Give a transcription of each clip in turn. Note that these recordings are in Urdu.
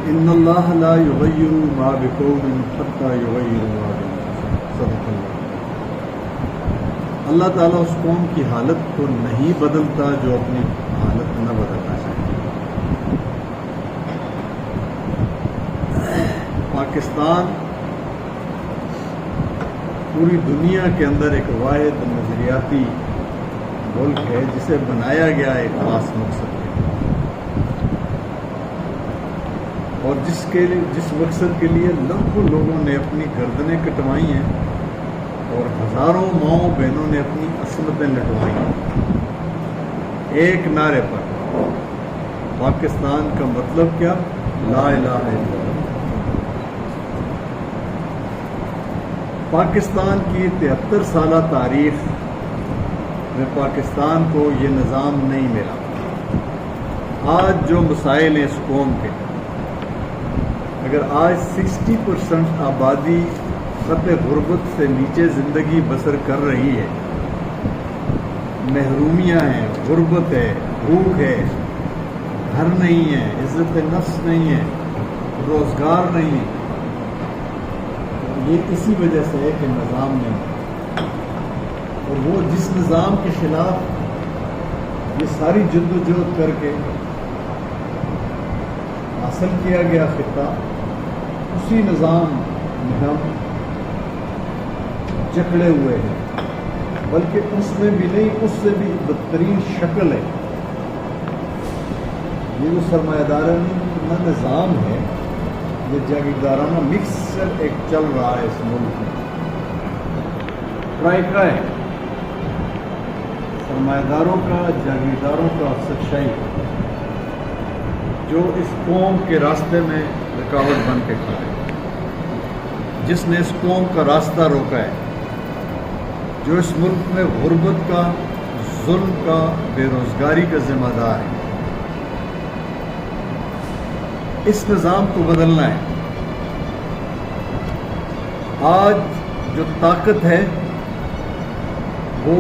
ان اللہ لا یغیر ما بقوم حتی یغیروا ما بانفسہم، صدق اللہ۔ اللہ تعالیٰ اس قوم کی حالت کو نہیں بدلتا جو اپنی حالت نہ بدلنا چاہتے۔ پاکستان پوری دنیا کے اندر ایک واحد نظریاتی ملک ہے جسے بنایا گیا ایک خاص مقصد ہے، اور جس مقصد کے لیے لاکھوں لوگوں نے اپنی گردنیں کٹوائی ہیں اور ہزاروں ماؤں بہنوں نے اپنی عصمتیں لٹوائی ہیں، ایک نعرے پر پاکستان کا مطلب کیا؟ لا الہ الا اللہ۔ پاکستان کی 73 سالہ تاریخ میں پاکستان کو یہ نظام نہیں ملا۔ آج جو مسائل ہیں اس قوم کے، اگر آج 60% آبادی خط غربت سے نیچے زندگی بسر کر رہی ہے، محرومیاں ہیں، غربت ہے، بھوک ہے، گھر نہیں ہے، عزت نفس نہیں ہے، روزگار نہیں ہے، یہ اسی وجہ سے ہے کہ نظام نہیں ہے۔ اور وہ جس نظام کے خلاف یہ ساری جدوجہد کر کے حاصل کیا گیا خطہ، اسی نظام میں ہم جکڑے ہوئے ہیں، بلکہ اس میں بھی نہیں، اس سے بھی بدترین شکل ہے۔ یہ جو سرمایہ دارانہ نظام ہے، یہ جاگیردارانہ مکسچر ایک چل رہا ہے اس ملک میں، ٹرائیکا ہے، سرمایہ داروں کا، جاگیرداروں کا، سچائی جو اس قوم کے راستے میں رکاوٹ بن کے کھڑا ہے، جس نے اس قوم کا راستہ روکا ہے، جو اس ملک میں غربت کا، ظلم کا، بے روزگاری کا ذمہ دار ہے۔ اس نظام کو بدلنا ہے۔ آج جو طاقت ہے وہ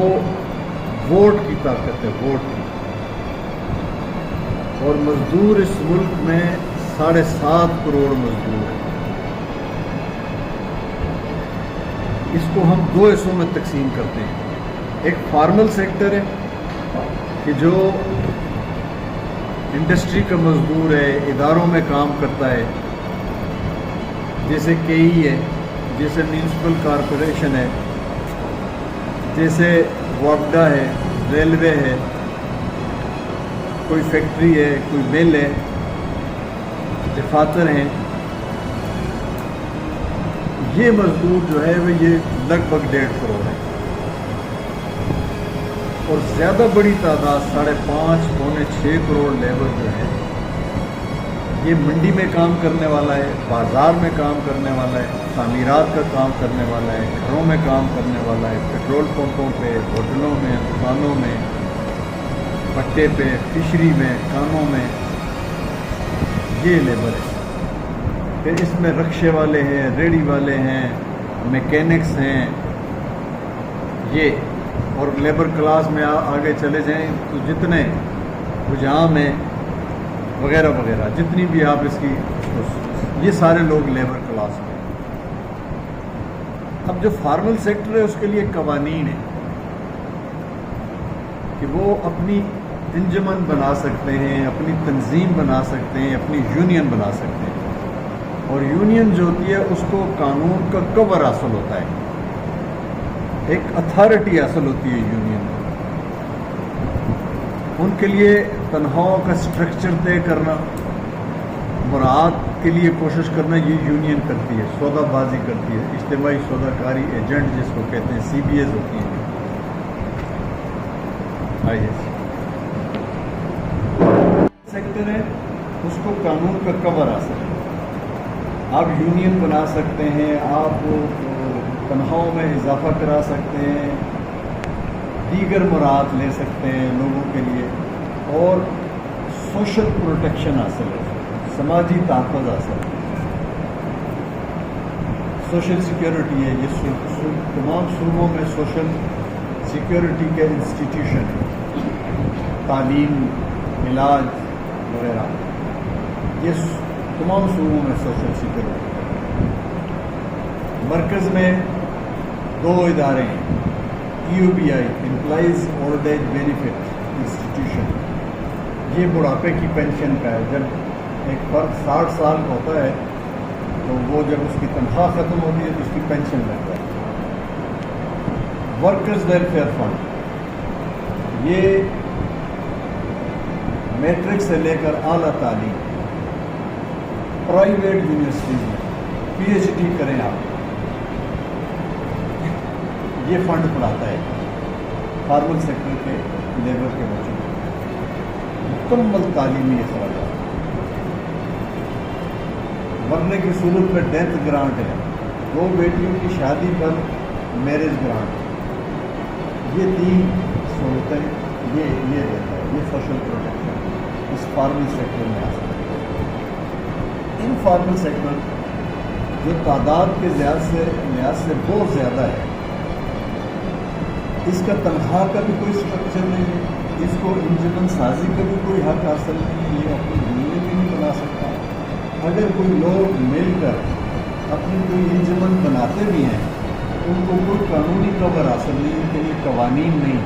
ووٹ کی طاقت ہے، ووٹ کی، اور مزدور اس ملک میں 7.5 کروڑ مزدور ہیں۔ اس کو ہم 2 حصوں میں تقسیم کرتے ہیں۔ ایک فارمل سیکٹر ہے کہ جو انڈسٹری کا مزدور ہے، اداروں میں کام کرتا ہے، جیسے KE ہے، جیسے میونسپل کارپوریشن ہے، جیسے واپڈا ہے، ریلوے ہے، کوئی فیکٹری ہے، کوئی مل ہے، دفاتر ہیں۔ یہ مزدور جو ہے وہ یہ لگ بھگ 1.5 کروڑ ہے، اور زیادہ بڑی تعداد 5.5 پونے 6 کروڑ لیبر جو ہے یہ منڈی میں کام کرنے والا ہے، بازار میں کام کرنے والا ہے، تعمیرات کا کام کرنے والا ہے، گھروں میں کام کرنے والا ہے، پیٹرول پمپوں پہ، ہوٹلوں میں، دکانوں میں، پٹے پہ، فشری میں، کانوں میں، یہ لیبر ہے۔ پھر اس میں رکشے والے ہیں، ریڑھی والے ہیں، میکینکس ہیں، یہ، اور لیبر کلاس میں آگے چلے جائیں تو جتنے حجام ہیں وغیرہ وغیرہ، جتنی بھی آپ اس کی، یہ سارے لوگ لیبر کلاس میں۔ اب جو فارمل سیکٹر ہے اس کے لیے قوانین ہیں کہ وہ اپنی انجمن بنا سکتے ہیں، اپنی تنظیم بنا سکتے ہیں، اپنی یونین بنا سکتے ہیں، اور یونین جو ہوتی ہے اس کو قانون کا کور حاصل ہوتا ہے، ایک اتھارٹی حاصل ہوتی ہے یونین کو۔ ان کے لیے تنخواہوں کا سٹرکچر طے کرنا، مراعات کے لیے کوشش کرنا، یہ یونین کرتی ہے، سودا بازی کرتی ہے، اجتماعی سودا کاری ایجنٹ جس کو کہتے ہیں، CBAs ہوتی ہیں۔ سیکٹر ہے اس کو قانون کا کور حاصل ہے، آپ یونین بنا سکتے ہیں، آپ تنخواہوں میں اضافہ کرا سکتے ہیں، دیگر مراعات لے سکتے ہیں لوگوں کے لیے، اور سوشل پروٹیکشن حاصل ہے، سماجی تحفظ حاصل ہے، سوشل سیکیورٹی ہے۔ یہ تمام صوبوں میں سوشل سیکیورٹی کے انسٹیٹیوشن ہیں، تعلیم، علاج وغیرہ، یہ تمام صوبوں میں سوشل سیکورٹی. مرکز میں 2 ادارے ہیں, EOBI employees old age benefit institution, یہ بڑھاپے کی پینشن کا ہے. جب ایک فرد 60 سال کا ہوتا ہے تو وہ جب اس کی تنخواہ ختم ہوتی ہے تو اس کی پینشن لگتا ہے. ورکرز ویلفیئر فنڈ, یہ میٹرک سے لے کر اعلیٰ تعلیم پرائیویٹ یونیورسٹیز میں PhD کریں آپ, یہ فنڈ پڑھاتا ہے فارمل سیکٹر کے لیبر کے بچوں کو مکمل تعلیمی اخراجات. مرنے کی صورت میں ڈیتھ گرانٹ ہے, 2 بیٹیوں کی شادی پر میرج گرانٹ, یہ 3 سہولتیں یہ دیتا ہے. یہ سوشل پروٹیکشن اس فارمل سیکٹر میں آ سکتا ہے. ان فارمل سیکٹر جو تعداد کے لحاظ سے بہت زیادہ ہے, اس کا تنخواہ کا بھی کوئی اسٹرکچر نہیں ہے, اس کو انجمن سازی کا بھی کوئی حق حاصل نہیں ہے, یہ اپنی زندگی بھی نہیں بنا سکتا. اگر کوئی لوگ مل کر اپنی کوئی انجمن بناتے بھی ہیں ان کو کوئی قانونی کور حاصل نہیں, ان کے لیے قوانین نہیں.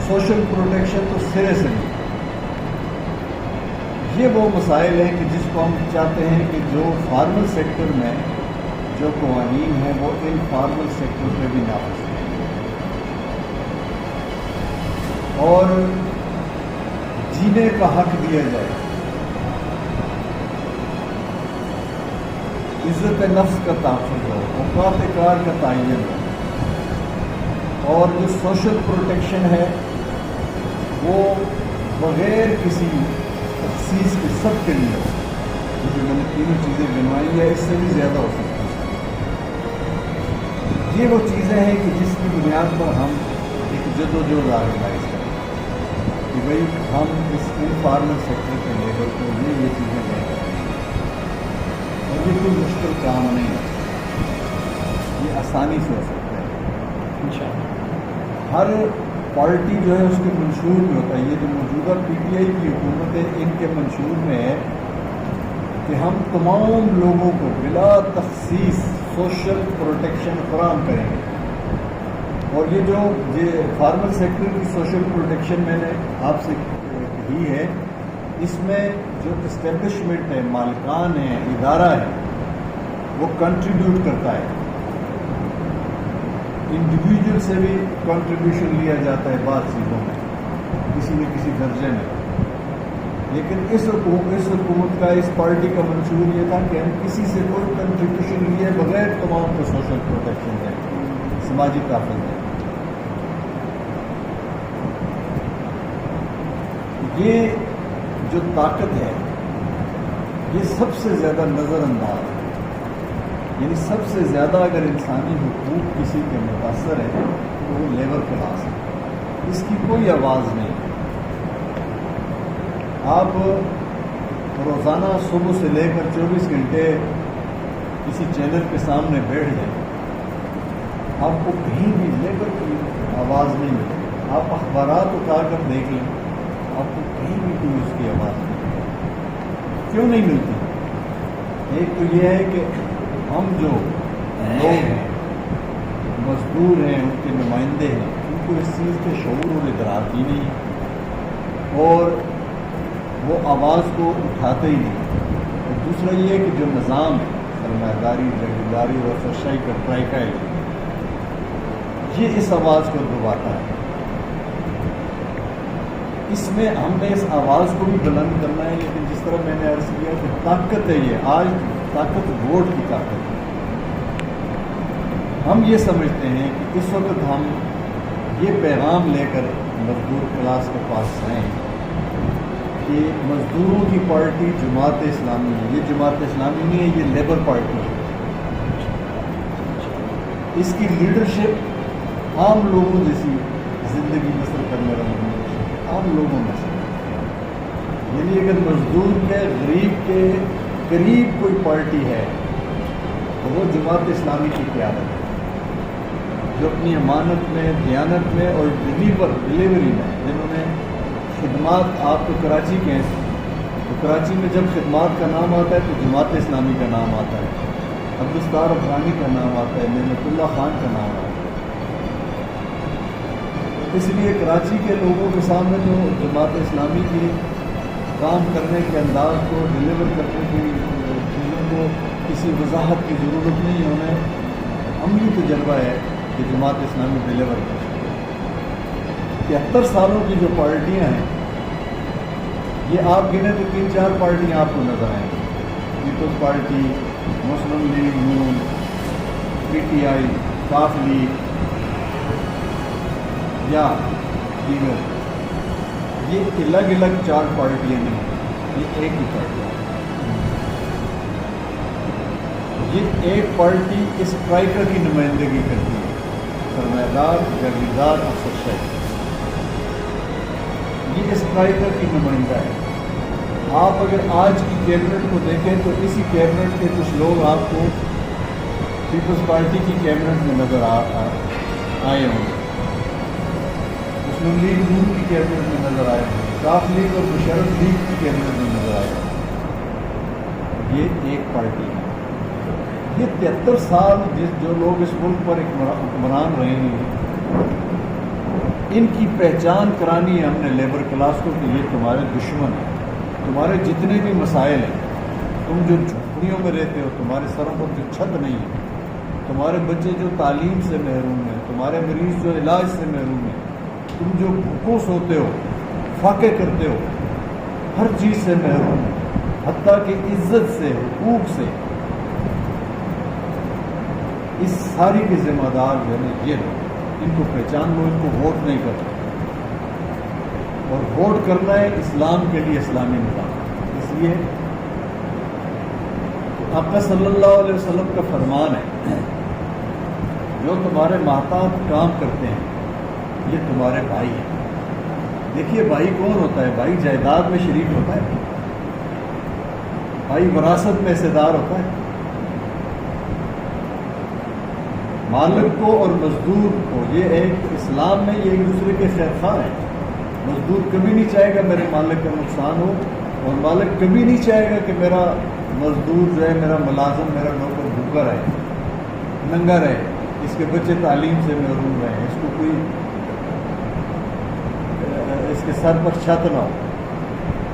سوشل پروٹیکشن تو سرے سے نہیں. یہ وہ مسائل ہیں کہ جس کو ہم چاہتے ہیں کہ جو فارمل سیکٹر میں جو قوانین ہیں وہ ان فارمل سیکٹر پہ بھی نافذ ہیں, اور جینے کا حق دیا جائے. عزت نفس کا تحفظ ہو, اوقات کار کا تعین ہو, اور جو سوشل پروٹیکشن ہے وہ بغیر کسی تخصیص کے سب کے لیے ہو. جو میں نے 3 چیزیں گنوائی ہیں, اس سے بھی زیادہ ہو سکتی ہے. یہ وہ چیزیں ہیں کہ جس کی بنیاد پر ہم ایک جدوجہد آرگنائز کریں کہ بھئی ہم اس انفارمل سیکٹر کے لیبر کو یہ چیزیں دیں گے. اور یہ کوئی مشکل کام نہیں ہے, یہ آسانی سے ہو سکتا ہے انشاءاللہ. ہر پارٹی جو ہے اس کے منشور میں ہوتا ہے. یہ جو موجودہ PTI کی حکومت ہے, ان کے منشور میں ہے کہ ہم تمام لوگوں کو بلا تخصیص سوشل پروٹیکشن فراہم کریں گے. اور یہ فارمل سیکٹر کی سوشل پروٹیکشن میں نے آپ سے کہی ہے, اس میں جو اسٹیبلشمنٹ ہے, مالکان ہے, ادارہ ہے, وہ کنٹریبیوٹ کرتا ہے. انڈیویجول سے بھی کنٹریبیوشن لیا جاتا ہے بعض چیزوں میں, کسی نہ کسی درجے میں. لیکن اس حکومت کا, اس پارٹی کا منشور یہ تھا کہ ہم کسی سے کوئی کنٹریبیوشن لیے بغیر تمام کو سوشل پروٹیکشن دیں, سماجی تحفظ دیں. یہ جو طاقت ہے یہ سب سے زیادہ نظر انداز ہے. یعنی سب سے زیادہ اگر انسانی حقوق کسی کے متاثر ہے تو وہ لیبر کلاس ہے, اس کی کوئی آواز نہیں. آپ روزانہ صبح سے لے کر 24 گھنٹے کسی چینل کے سامنے بیٹھ جائیں, آپ کو کہیں بھی لیبر کی آواز نہیں ملے. آپ اخبارات اٹھا کر دیکھ لیں, آپ کو کہیں بھی کوئی اس کی آواز نہیں ملتی. کیوں نہیں ملتی؟ ایک تو یہ ہے کہ ہم جو لوگ ہیں, مزدور ہیں, ان کے نمائندے ہیں, ان کو اس چیز کے شعور اور ادراک ہی نہیں, اور وہ آواز کو اٹھاتے ہی نہیں. اور دوسرا یہ ہے کہ جو نظام ہے, سرمایہ داری, جاگیرداری اور افسرشاہی کا ٹرائیکل, یہ اس آواز کو دباتا ہے. اس میں ہم نے اس آواز کو بھی بلند کرنا ہے. لیکن جس طرح میں نے عرض کیا کہ طاقت ہے, یہ آج طاقت ووٹ کی طاقت ہے. ہم یہ سمجھتے ہیں کہ اس وقت ہم یہ پیغام لے کر مزدور کلاس کے پاس آئیں کہ مزدوروں کی پارٹی جماعت اسلامی ہے. یہ جماعت اسلامی نہیں ہے, یہ لیبر پارٹی ہے. اس کی لیڈرشپ عام لوگوں جیسی زندگی بسر کرنے والے عام لوگوں میں سے, یعنی اگر مزدور کے, غریب کے قریب کوئی پارٹی ہے تو وہ جماعت اسلامی کی قیادت ہے, جو اپنی امانت میں, دیانت میں اور ڈلیوری میں, جنہوں نے خدمات, آپ تو کراچی کے ہیں, تو کراچی میں جب خدمات کا نام آتا ہے تو جماعت اسلامی کا نام آتا ہے، عبدالستار افغانی کا نام آتا ہے، نعمت اللہ خان کا نام آتا ہے۔ اس لیے کراچی کے لوگوں کے سامنے جو جماعت اسلامی کی کام کرنے کے انداز کو ڈیلیور کرنے کی چیزوں کو کسی وضاحت کی ضرورت نہیں ہے، انہیں عملی تجربہ ہے کہ جماعت اسلامی ڈیلیور کر سکے۔ 73 سالوں کی جو پارٹیاں ہیں، یہ آپ گنے تو 3-4 پارٹیاں آپ کو نظر آئیں گی، پیپلز پارٹی، مسلم لیگ نون، پی ٹی آئی، کاف لیگ یا دیگر۔ یہ الگ الگ 4 پارٹیاں نہیں، یہ ایک ہی پارٹی ہے۔ یہ ایک پارٹی اسٹرائکر کی نمائندگی کرتی ہے، سرمایہ دار، جاگیردار، افسرشاہی۔ یہ اسٹرائکر کی نمائندہ ہے۔ آپ اگر آج کی کیبنٹ کو دیکھیں تو اسی کیبنٹ کے کچھ لوگ آپ کو پیپلز پارٹی کی کیبنٹ میں نظر آئے ہوں گے، مسلم لیگ نون کی کیبنٹ میں نظر آئے ہوں گے، کاف لیگ اور مشرف لیگ کی کیبنٹ میں نظر آئے ہوں گے۔ یہ ایک پارٹی ہے۔ یہ 73 سال جو لوگ اس ملک پر حکمران رہے ہیں، ان کی پہچان کرانی ہے ہم نے لیبر کلاس کو کہ یہ تمہارے دشمن ہیں۔ تمہارے جتنے بھی مسائل ہیں، تم جو جھونپڑیوں میں رہتے ہو، تمہارے سروں پر جو چھت نہیں ہے، تمہارے بچے جو تعلیم سے محروم ہیں، تمہارے مریض جو علاج سے محروم ہیں، تم جو بھوکوں سوتے ہو، فاقے کرتے ہو، ہر چیز سے محروم ہو، حتیٰ کہ عزت سے، حقوق سے، اس ساری کے ذمہ دار جو ہے یہ لوگ، ان کو پہچان لو، ان کو ووٹ نہیں کرنا، اور ووٹ کرنا ہے اسلام کے لیے، اسلامی نظام۔ اس لیے آقا صلی اللہ علیہ وسلم کا فرمان ہے، جو تمہارے محتاط کام کرتے ہیں یہ تمہارے بھائی ہیں۔ دیکھیے بھائی کون ہوتا ہے؟ بھائی جائیداد میں شریک ہوتا ہے، بھائی وراثت میں حصہ دار ہوتا ہے۔ مالک کو اور مزدور کو، یہ ایک اسلام میں یہ ایک دوسرے کے خیر خواہ ہیں۔ مزدور کبھی نہیں چاہے گا میرے مالک کا نقصان ہو، اور مالک کبھی نہیں چاہے گا کہ میرا مزدور جو ہے، میرا ملازم، میرا نوکر بھوکا رہے، ننگا رہے، اس کے بچے تعلیم سے محروم رہے، اس کو کوئی اس کے سر پر چھت نہ ہو،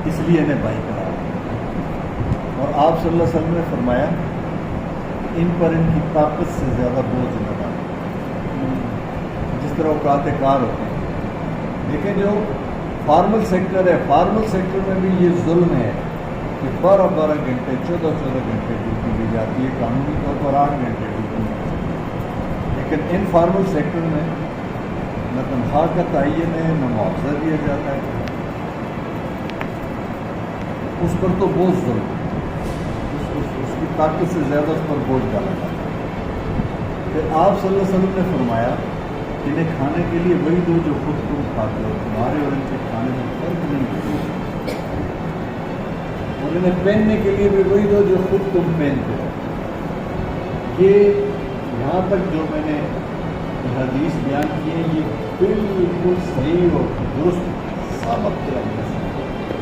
اس لیے انہیں بھائی کہا۔ اور آپ صلی اللہ علیہ وسلم نے فرمایا ان پر ان کی طاقت سے زیادہ بوجھ نہ ڈالیں، جس طرح اوقات کار ہوتے ہیں۔ لیکن جو فارمل سیکٹر ہے، فارمل سیکٹر میں بھی یہ ظلم ہے کہ 12 گھنٹے 14 گھنٹے ڈیوٹی دی جاتی ہے، قانونی طور پر 8 گھنٹے ڈیوٹی دی جاتی ہے، لیکن ان فارمل سیکٹر میں نہ تنخواہ کا تعین ہے، نہ معاوضہ دیا جاتا ہے، اس پر تو بہت ظلم ہے، اس کی طاقت سے زیادہ اس پر بوجھ ڈالا جاتا ہے۔ پھر آپ صلی اللہ علیہ وسلم نے فرمایا انہیں کھانے کے لیے وہی دو جو خود تم کھاتے ہو، تمہارے اور ان کے کھانے میں فرق نہیں ہے، اور انہیں پہننے کے لیے بھی وہی دو جو خود تم پہنتے ہو۔ یہ یہاں تک جو میں نے حدیث بیان کی ہے، یہ بالکل صحیح اور درست ثابت کیا گیا،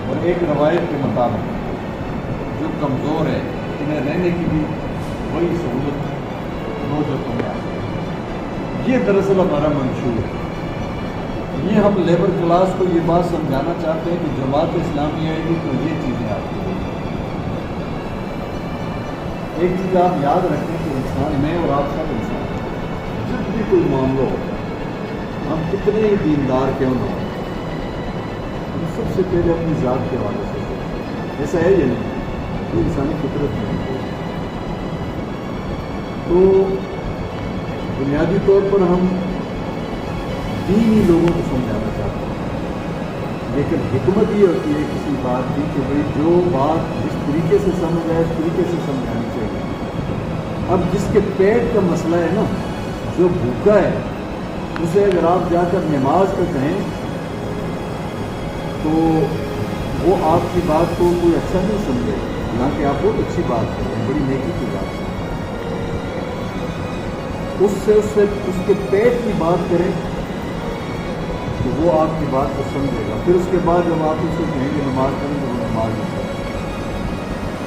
اور ایک روایت کے مطابق جو کمزور ہے انہیں رہنے کی بھی وہی سہولت دو جو تمہیں آتی ہے۔ یہ دراصل ہمارا منشور ہے۔ یہ ہم لیبر کلاس کو یہ بات سمجھانا چاہتے ہیں کہ جماعت اسلامی آئے گی تو یہ چیزیں آتی ہیں۔ ایک چیز آپ یاد رکھیں کہ انسان، میں اور آپ سب انسان، جب بھی کوئی معاملہ ہوتا ہے، ہم کتنے ہی دیندار کیوں نہ ہوں، ہم سب سے پہلے اپنی ذات کے حوالے سے سوچتے ہیں۔ ایسا ہے یا نہیں؟ یہ انسانی فطرت نہیں ہے۔ تو بنیادی طور پر ہم دینی لوگوں کو سمجھانا چاہتے ہیں، لیکن حکمت یہ ہوتی ہے کسی بات کی کہ بھئی جو بات جس طریقے سے سمجھ آئے اس طریقے سے سمجھانی چاہیے۔ اب جس کے پیٹ کا مسئلہ ہے نا، جو بھوکا ہے، اسے اگر آپ جا کر نماز کا کہیں تو وہ آپ کی بات کو کوئی اچھا نہیں سمجھے، حالانکہ آپ بہت اچھی بات کریں، بڑی نیکی کی بات کریں، اس کے پیٹ کی بات کریں تو وہ آپ کی بات کو سمجھے گا۔ پھر اس کے بعد جب آپ اسے کہیں گے نماز کریں تو وہ نماز نہیں کرے۔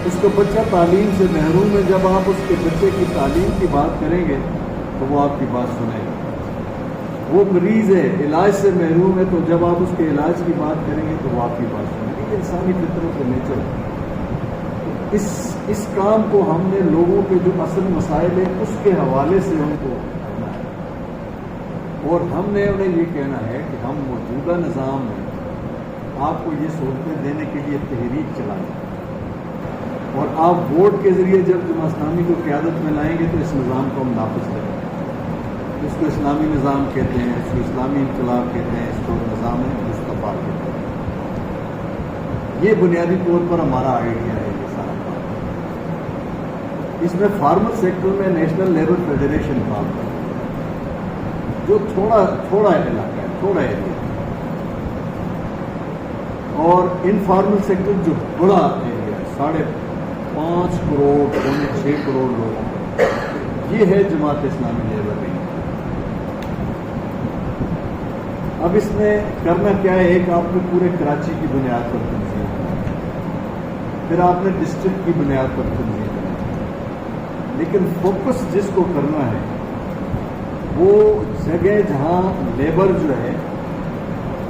اس کا بچہ تعلیم سے محروم ہے، جب آپ اس کے بچے کی تعلیم کی بات کریں گے تو وہ آپ کی بات سنیں گے۔ وہ مریض ہے، علاج سے محروم ہے، تو جب آپ اس کے علاج کی بات کریں گے تو وہ آپ کی بات سنیں گے۔ یہ انسانی فطرت سے نیچر ہے۔ اس کام کو ہم نے لوگوں کے جو اصل مسائل ہیں اس کے حوالے سے ان کو کرنا ہے، اور ہم نے انہیں یہ کہنا ہے کہ ہم موجودہ نظام میں آپ کو یہ سہولتیں دینے کے لیے تحریک چلائیں، اور آپ ووٹ کے ذریعے جب جماعت اسلامی کو قیادت میں لائیں گے تو اس نظام کو ہم نافذ کریں گے۔ اس کو اسلامی نظام کہتے ہیں، اس کو اسلامی انقلاب کہتے ہیں، اس کو نظام مصطفیٰ کہتے ہیں۔ یہ بنیادی طور پر ہمارا آئیڈیا ہے۔ یہ سارا کام اس میں فارمر سیکٹر میں نیشنل لیبر فیڈریشن کام کرتا ہے، جو تھوڑا علاقہ ہے، تھوڑا ایریا، اور انفارمل سیکٹر جو بڑا ایریا ہے، 5.5 کروڑ 6 کروڑ لوگ، یہ ہے جماعت اسلامی لیبر ونگ۔ اب اس میں کرنا کیا ہے؟ ایک آپ نے پورے کراچی کی بنیاد پر تنظیم کرنا، پھر آپ نے ڈسٹرکٹ کی بنیاد پر تنظیم کرنا، لیکن فوکس جس کو کرنا ہے وہ جگہ جہاں لیبر جو ہے،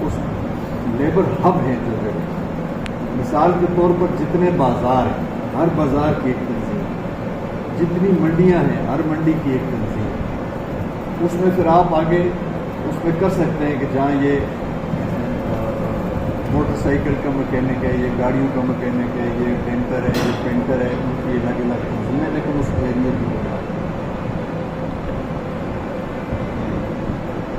اس لیبر ہب ہیں جو جگہ، مثال کے طور پر جتنے بازار ہیں، ہر بازار کی ایک تنظیم، جتنی منڈیاں ہیں ہر منڈی کی ایک تنظیم، اس میں پھر آپ آگے اس میں کر سکتے ہیں کہ جہاں یہ موٹر سائیکل کا مکینک ہے، یہ گاڑیوں کا مکینک ہے، یہ ڈینٹر ہے، یہ پینٹر ہے، ان کی الگ الگ تنظیمیں، لیکن اس ایریے کی بنیاد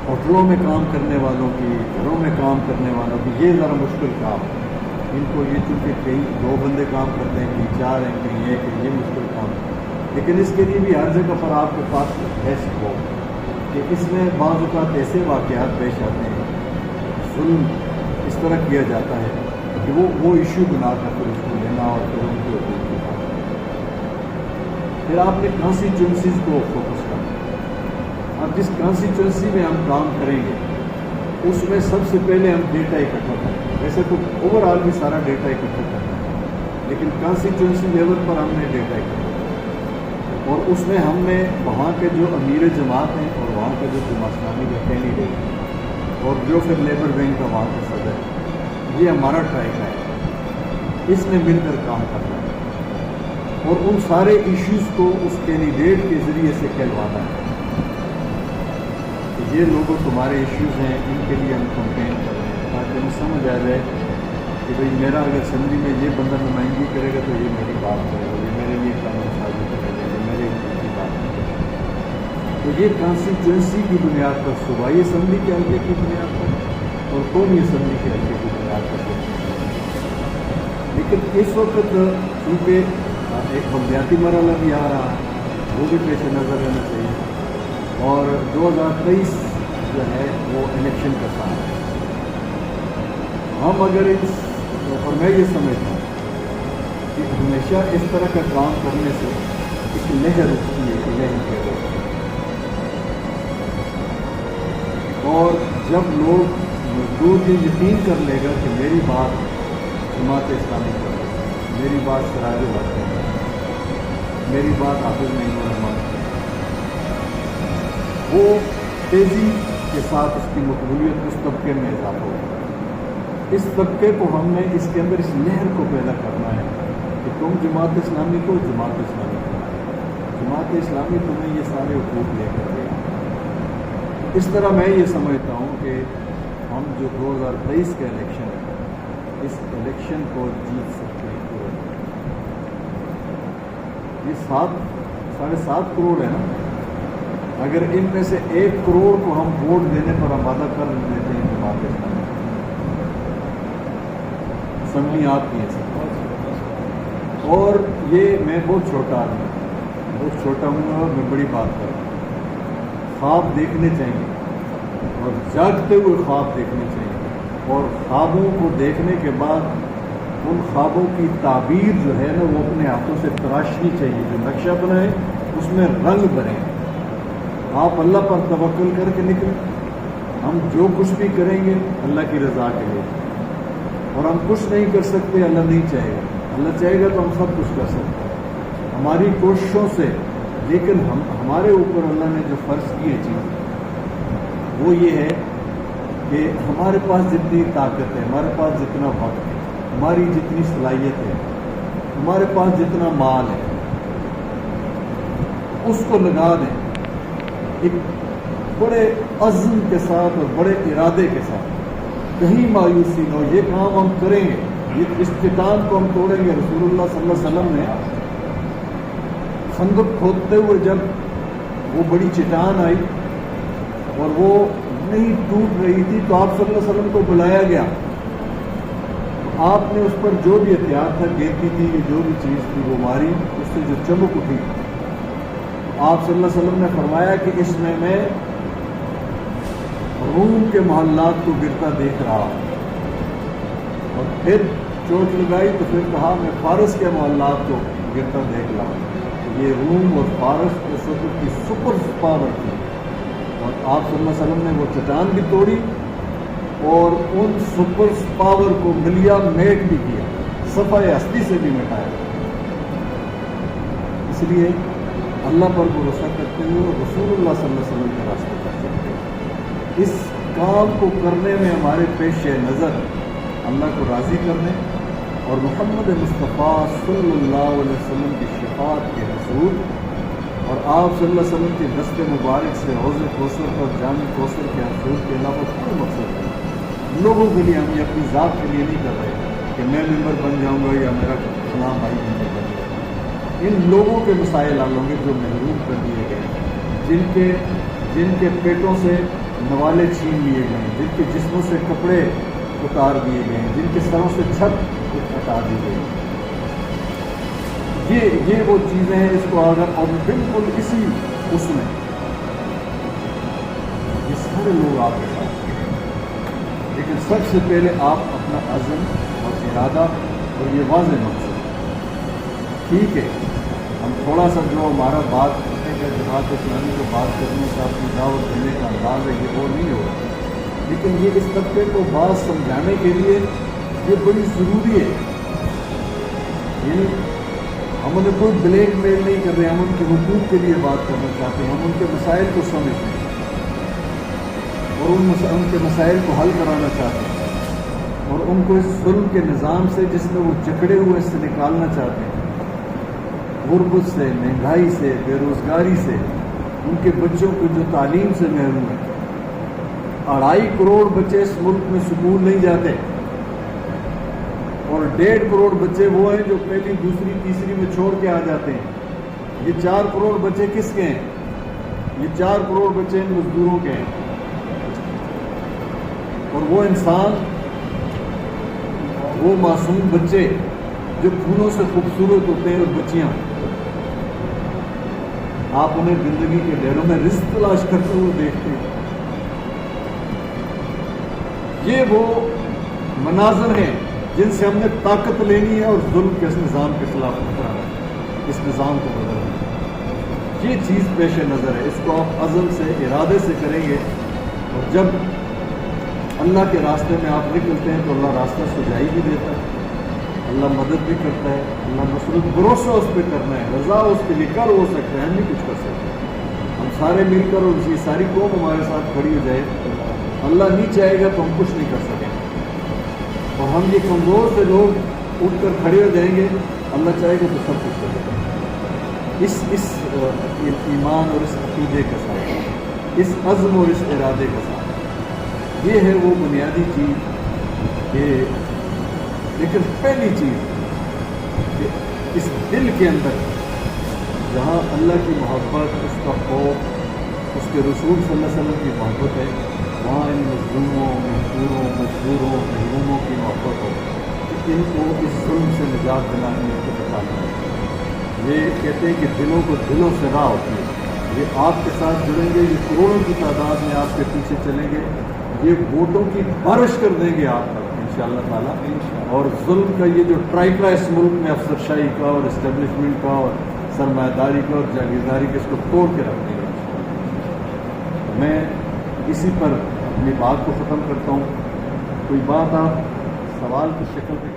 ہوٹلوں میں کام کرنے والوں کی، گھروں میں کام کرنے والوں کی، یہ ذرا مشکل کام ہے ان کو، یہ چونکہ کئی 2 بندے کام کرتے ہیں، کہیں 4 ہیں، کہیں 1 ہے، یہ مشکل کام ہے، لیکن اس کے لیے بھی ہر جگہ پر آپ کے پاس ہے سپورٹ، کہ اس میں بعض اوقات ایسے واقعات پیش آتے ہیں، ظلم اس طرح کیا جاتا ہے کہ وہ ایشو بنا کر پھر اس کو لینا اور پھر ان کے حقوق کی بات کرنا۔ پھر آپ نے کانسٹیچوئنسیز کو فوکس کرنا۔ اب جس کانسٹیچوئنسی میں ہم کام کریں گے اس میں سب سے پہلے ہم ڈیٹا اکٹھا کریں گے، ویسے تو اوور آل بھی سارا ڈیٹا اکٹھا کرنا ہے، لیکن کانسٹیچوئنسی لیول پر ہم نے ڈیٹا اکٹھا کرنا، اور اس میں ہم نے وہاں کے جو امیر جماعت ہیں اور وہاں کا جو جماعت اسلامی کا کینڈیڈیٹ ہے اور جو پھر لیبر ونگ کا وہاں کا صدر ہے، یہ ہمارا ٹرائیکا ہے، اس نے مل کر کام کرنا ہے اور ان سارے ایشوز کو اس کینڈیڈیٹ کے ذریعے سے کہلوانا ہے کہ یہ لوگوں تمہارے ایشوز ہیں، ان کے لیے ہم کمپین کر رہے ہیں، تاکہ ہمیں سمجھ آ جائے کہ بھئی میرا اگر اسمبلی میں یہ بندہ نمائندگی کرے گا تو یہ میری بات کرے گا، یہ میرے لیے قانون سازی کرے گا، یہ میرے کی بات کرے گا۔ تو یہ کانسٹیچوئنسی کی بنیاد پر، صوبائی اسمبلی کے حلقے کی بنیاد پر اور قومی اسمبلی کے حلقے کی بنیاد پر، لیکن اس وقت چونکہ ایک بلدیاتی مرحلہ بھی آ رہا ہے، وہ بھی پیش نظر رہنا چاہیے، اور 2023 جو ہے وہ الیکشن کا سال ہے۔ ہم اگر اور میں یہ سمجھتا ہوں کہ ہمیشہ اس طرح کا کام کرنے سے ایک لہر اٹھتی ہے، کہ لہر کے لوگ، اور جب لوگ مزدور یہ یقین کر لے گا کہ میری بات جماعت اسلامی کر رہی ہے، میری بات سراج الحق کر رہی ہے، میری بات حافظ نہیں ہونا، وہ تیزی کے ساتھ اس کی مقبولیت اس طبقے میں اضافہ ہوگا۔ اس طبقے کو ہم نے اس کے اندر اس لہر کو پیدا کرنا ہے کہ تم جماعت اسلامی کو جماعت اسلامی کو، جماعت اسلامی تمہیں یہ سارے حقوق لے کر دے گی۔ اس طرح میں یہ سمجھتا ہوں کہ ہم جو 2023 کا الیکشن ہے، اس الیکشن کو جیت سکتے ہیں۔ یہ 7.5 کروڑ ہے نا، اگر ان میں سے 1 کروڑ کو ہم ووٹ دینے پر آمادہ کر دیتے ہیں جماعت اسلامی، اسمبلی آپ کی ہے سب، اور یہ میں بہت چھوٹا آدمی ہوں، بہت چھوٹا ہوں اور میں بڑی بات کر رہا ہوں۔ خواب دیکھنے چاہیے اور جاگتے ہوئے خواب دیکھنے چاہیے، اور خوابوں کو دیکھنے کے بعد ان خوابوں کی تعبیر جو ہے نا وہ اپنے ہاتھوں سے تراشنی چاہیے، جو نقشہ بنائے اس میں رنگ بھریں۔ آپ اللہ پر توکل کر کے نکلیں، ہم جو کچھ بھی کریں گے اللہ کی رضا کے لیے، اور ہم کچھ نہیں کر سکتے، اللہ نہیں چاہے گا، اللہ چاہے گا تو ہم سب کچھ کر سکتے ہیں ہماری کوششوں سے، لیکن ہمارے اوپر اللہ نے جو فرض کی ہے چیز وہ یہ ہے کہ ہمارے پاس جتنی طاقت ہے، ہمارے پاس جتنا وقت ہے، ہماری جتنی صلاحیت ہے، ہمارے پاس جتنا مال ہے، اس کو لگا دیں ایک بڑے عزم کے ساتھ اور بڑے ارادے کے ساتھ، کہیں مایوسی نہ ہو، یہ کام ہم کریں گے، یہ اس چٹان کو ہم توڑیں گے۔ رسول اللہ صلی اللہ علیہ وسلم نے خندق کھودتے ہوئے جب وہ بڑی چٹان آئی اور وہ نہیں ٹوٹ رہی تھی تو آپ صلی اللہ علیہ وسلم کو بلایا گیا، آپ نے اس پر جو بھی احتیاط تھا، گیتی تھی یا جو بھی چیز تھی وہ ماری، اس سے جو چمک اٹھی، آپ صلی اللہ علیہ وسلم نے فرمایا کہ اس میں روم کے محلات کو گرتا دیکھ رہا، اور پھر چوٹ لگائی تو پھر کہا میں فارس کے محلات کو گرتا دیکھ رہا ہوں۔ یہ روم اور فارس اس وقت کی سپر پاور تھی، اور آپ صلی اللہ علیہ وسلم نے وہ چٹان بھی توڑی اور ان سپر پاور کو ملیا میٹ بھی کیا، صفحہ ہستی سے بھی مٹایا۔ اس لیے اللہ پر بھروسہ کرتے ہوئے رسول اللہ صلی اللہ علیہ وسلم کے راستے پر چلتے ہیں۔ اس کام کو کرنے میں ہمارے پیش نظر اللہ کو راضی کرنے اور محمد مصطفیٰ صلی اللہ علیہ وسلم کی شفاعت کے حصول اور آپ صلی اللہ علیہ وسلم کے دست مبارک سے حوض کوثر پر جام کوثر کے حصول کے علاوہ کوئی مقصد نہیں۔ لوگوں کے لیے ہم یہ اپنی ذات کے لیے نہیں کر رہے کہ میں ممبر بن جاؤں گا یا میرا فلاں بھائی ممبر بن جائے گا۔ ان لوگوں کے مسائل حل ہوں گے جو محروم کر دیے گئے، جن کے پیٹوں سے نوالے چھین لیے گئے، جن کے جسموں سے کپڑے اتار دیے گئے، جن کے سروں سے چھت ہٹا دی گئی، یہ وہ چیزیں ہیں اس کو اگر اور بالکل اسی اس میں یہ سارے لوگ آپ کے ساتھ ہیں، لیکن سب سے پہلے آپ اپنا عزم اور ارادہ اور یہ واضح مقصد، ٹھیک ہے ہم تھوڑا سا جو ہمارا بات کرنے کا جماعت اسلامی کو بات کرنے کا اپنی دعوت دینے کا انداز ہے یہ وہ نہیں ہوگا، لیکن یہ اس طبقے کو بات سمجھانے کے لیے یہ بڑی ضروری ہے۔ یعنی ہم انہیں کوئی بلیک میل نہیں کر رہے، ہم ان کے حقوق کے لیے بات کرنا چاہتے ہیں، ہم ان کے مسائل کو سمجھتے ہیں اور ان کے مسائل کو حل کرانا چاہتے ہیں اور ان کو اس ظلم کے نظام سے جس میں وہ جکڑے ہوئے اس سے نکالنا چاہتے ہیں، غربت سے، مہنگائی سے، بے روزگاری سے، ان کے بچوں کو جو تعلیم سے محروم ہے۔ 2.5 کروڑ بچے اس ملک میں سکول نہیں جاتے اور 1.5 کروڑ بچے وہ ہیں جو پہلی دوسری تیسری میں چھوڑ کے آ جاتے ہیں۔ یہ 4 کروڑ بچے کس کے ہیں؟ یہ 4 کروڑ بچے ان مزدوروں کے ہیں، اور وہ انسان، وہ معصوم بچے جو پھولوں سے خوبصورت ہوتے ہیں اور بچیاں، آپ انہیں زندگی کے ڈیروں میں رزق تلاش کرتے ہوئے دیکھتے ہیں۔ یہ وہ مناظر ہیں جن سے ہم نے طاقت لینی ہے اور ظلم کے اس نظام کے خلاف اترنا ہے، اس نظام کو بدلنا ہے۔ یہ چیز پیش نظر ہے، اس کو آپ عزم سے، ارادے سے کریں گے، اور جب اللہ کے راستے میں آپ نکلتے ہیں تو اللہ راستہ سجائی بھی دیتا ہے، اللہ مدد بھی کرتا ہے، اللہ نصرت، بھروسہ اس پہ کرنا ہے، رضا اس کے لیے کر ہو سکتا ہے، ہم نہیں کچھ کر سکتے۔ ہم سارے مل کر اور یہ ساری قوم ہمارے ساتھ کھڑی ہو جائے، اللہ نہیں چاہے گا تو ہم کچھ نہیں کر سکیں، اور ہم یہ کمزور سے لوگ اٹھ کر کھڑے ہو جائیں گے، اللہ چاہے گا تو سب کچھ کر سکیں۔ اس ایمان اور اس عقیدے کے ساتھ، اس عزم اور اس ارادے کے ساتھ، یہ ہے وہ بنیادی چیز کہ لیکن پہلی چیز کہ اس دل کے اندر جہاں اللہ کی محبت، اس کا خوف، اس کے رسول صلی اللہ علیہ وسلم کی محبت ہے، وہاں ان مظلوموں، مجبوروں، مجبوروں، محروموں کی محبت ہو کہ ان کو اس ظلم سے نجات دلانے میں کو بتانا ہے۔ یہ کہتے ہیں کہ دلوں کو دلوں سے راہ ہوتی ہے، یہ آپ کے ساتھ جڑیں گے، یہ کروڑوں کی تعداد میں آپ کے پیچھے چلیں گے، یہ ووٹوں کی بارش کر دیں گے آپ پر انشاءاللہ تعالیٰ، اور ظلم کا یہ جو ٹرائکرا اس ملک میں افسر شاہی کا اور اسٹیبلشمنٹ کا اور سرمایہ داری کا اور جاگیرداری کا، اس کو توڑ کے رکھ دیں گے۔ میں اسی پر اپنی بات کو ختم کرتا ہوں۔ کوئی بات آپ سوال کی شکل میں